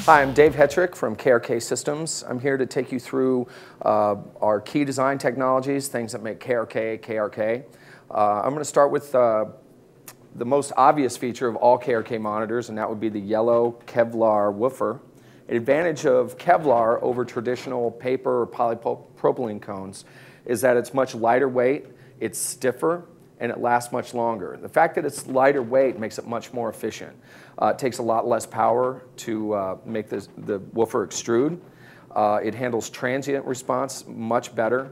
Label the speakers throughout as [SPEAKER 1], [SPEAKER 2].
[SPEAKER 1] Hi, I'm Dave Hetrick from KRK Systems. I'm here to take you through our key design technologies, things that make KRK, KRK. I'm going to start with the most obvious feature of all KRK monitors, and that would be the yellow Kevlar woofer. An advantage of Kevlar over traditional paper or polypropylene cones is that it's much lighter weight, it's stiffer, and it lasts much longer. The fact that it's lighter weight makes it much more efficient. It takes a lot less power to make the woofer extrude. It handles transient response much better.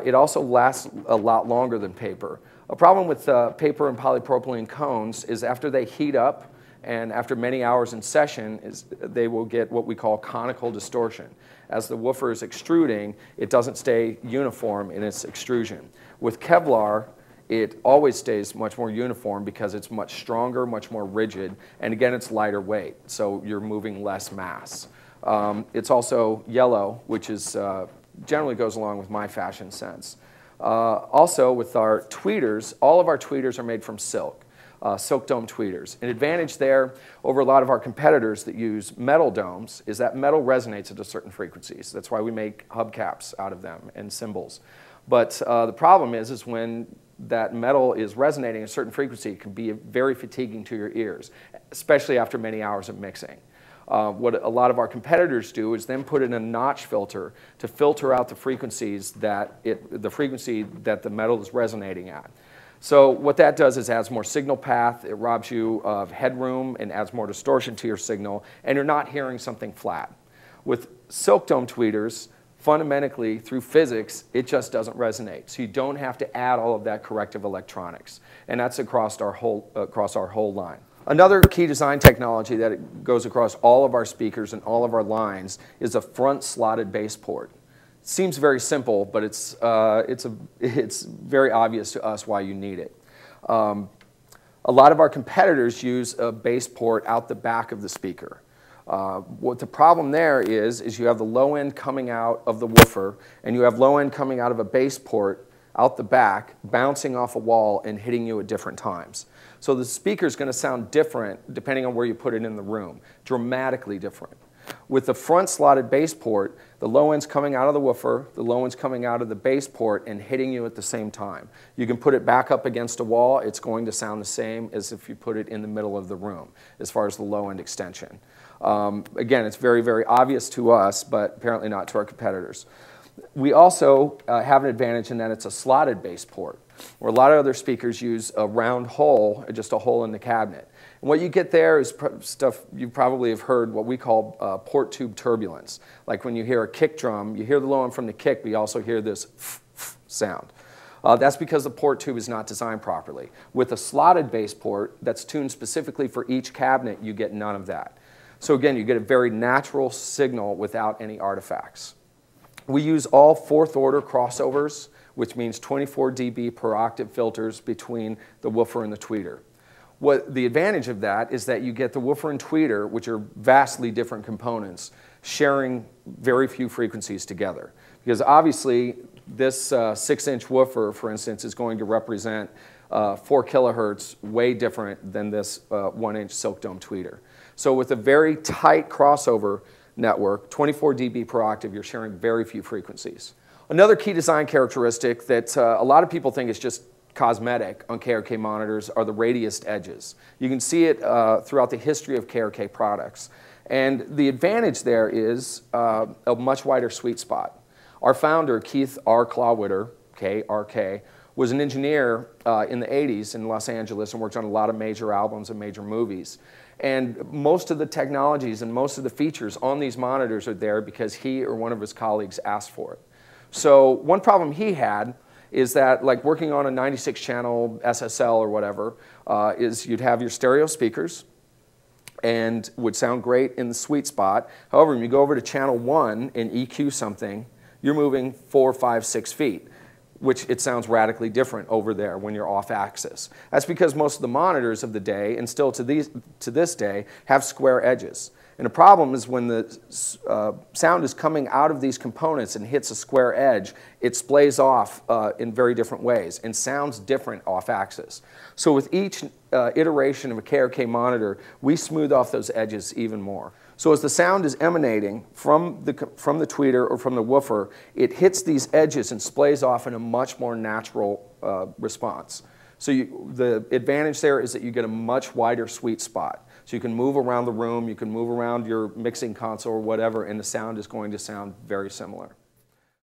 [SPEAKER 1] It also lasts a lot longer than paper. A problem with paper and polypropylene cones is after they heat up and after many hours in session, they will get what we call conical distortion. As the woofer is extruding, it doesn't stay uniform in its extrusion. With Kevlar, it always stays much more uniform because it's much stronger, much more rigid, and again, it's lighter weight, so you're moving less mass. It's also yellow, which is, generally goes along with my fashion sense. Also, with our tweeters, all of our tweeters are made from silk. Silk dome tweeters. An advantage there over a lot of our competitors that use metal domes is that metal resonates at a certain frequencies. That's why we make hubcaps out of them and cymbals. But the problem is when that metal is resonating at a certain frequency, it can be very fatiguing to your ears, especially after many hours of mixing. What a lot of our competitors do is then put in a notch filter to filter out the frequencies the frequency that the metal is resonating at. So what that does is adds more signal path, it robs you of headroom and adds more distortion to your signal, and you're not hearing something flat. With silk dome tweeters, fundamentally, through physics, it just doesn't resonate. So you don't have to add all of that corrective electronics, and that's across our whole line. Another key design technology that goes across all of our speakers and all of our lines is a front slotted bass port. Seems very simple, but it's very obvious to us why you need it. A lot of our competitors use a bass port out the back of the speaker. What the problem there is you have the low end coming out of the woofer, and you have low end coming out of a bass port out the back, bouncing off a wall and hitting you at different times. So the speaker is going to sound different depending on where you put it in the room, dramatically different. With the front slotted bass port, the low end's coming out of the woofer, the low end's coming out of the bass port and hitting you at the same time. You can put it back up against a wall, it's going to sound the same as if you put it in the middle of the room as far as the low end extension. Again, it's very, very obvious to us, but apparently not to our competitors. We also have an advantage in that it's a slotted bass port, where a lot of other speakers use a round hole, just a hole in the cabinet. And what you get there is stuff you probably have heard, what we call port tube turbulence. Like when you hear a kick drum, you hear the low end from the kick, but you also hear this sound. That's because the port tube is not designed properly. With a slotted bass port that's tuned specifically for each cabinet, you get none of that. So again, you get a very natural signal without any artifacts. We use all fourth order crossovers, which means 24 dB per octave filters between the woofer and the tweeter. The advantage of that is that you get the woofer and tweeter, which are vastly different components, sharing very few frequencies together. Because obviously, this 6-inch woofer, for instance, is going to represent 4 kilohertz, way different than this 1-inch silk dome tweeter. So with a very tight crossover network, 24 dB per octave, you're sharing very few frequencies. Another key design characteristic that a lot of people think is just cosmetic on KRK monitors are the radiused edges. You can see it throughout the history of KRK products. And the advantage there is a much wider sweet spot. Our founder, Keith R. Clawwitter, KRK, was an engineer in the 80s in Los Angeles and worked on a lot of major albums and major movies. And most of the technologies and most of the features on these monitors are there because he or one of his colleagues asked for it. So one problem he had is that, like working on a 96-channel SSL or whatever, is you'd have your stereo speakers and would sound great in the sweet spot. However, when you go over to channel 1 and EQ something, you're moving 4, 5, 6 feet, which it sounds radically different over there when you're off axis. That's because most of the monitors of the day, and still to this day, have square edges. And the problem is when the sound is coming out of these components and hits a square edge, it splays off in very different ways and sounds different off axis. So with each iteration of a KRK monitor, we smooth off those edges even more. So as the sound is emanating from the tweeter or from the woofer, it hits these edges and splays off in a much more natural response. So the advantage there is that you get a much wider sweet spot. So you can move around the room, you can move around your mixing console or whatever, and the sound is going to sound very similar.